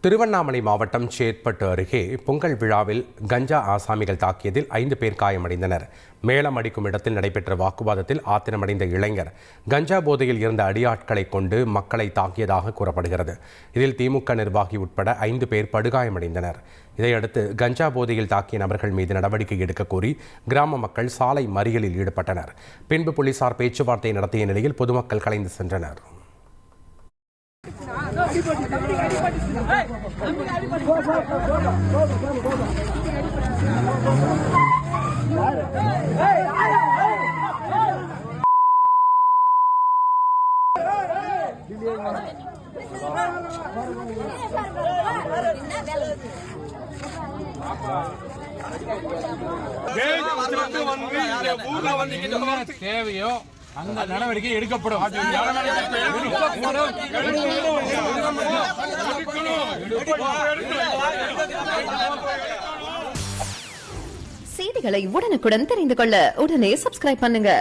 திருவண்ணாமலை மாவட்டம் சேத்பட்டு அருகே பொங்கல் விழாவில் கஞ்சா ஆசாமிகள் தாக்கியதில் 5 பேர் காயமடைந்தனர். மேளம் அடிக்கும் இடத்தில் நடைபெற்ற வாக்குவாதத்தில் ஆத்திரமடைந்த இளைஞர் கஞ்சா போதையில் இருந்த அடியாட்களை கொண்டு மக்களை தாக்கியதாக கூறப்படுகிறது. இதில் திமுக நிர்வாகி உட்பட 5 பேர் படுகாயமடைந்தனர். இதையடுத்து கஞ்சா போதையில் தாக்கிய நபர்கள் மீது நடவடிக்கை எடுக்க கோரி கிராம மக்கள் சாலை மறியலில் ஈடுபட்டனர். பின்பு போலீசார் பேச்சுவார்த்தை நடத்திய நிலையில் பொதுமக்கள் கலைந்து சென்றனர். தேவையோ அந்த நடவடிக்கை எடுக்கப்படும். செய்திகளை உடனுக்குடன் தெரிந்து கொள்ள உடனே சப்ஸ்கிரைப் பண்ணுங்க.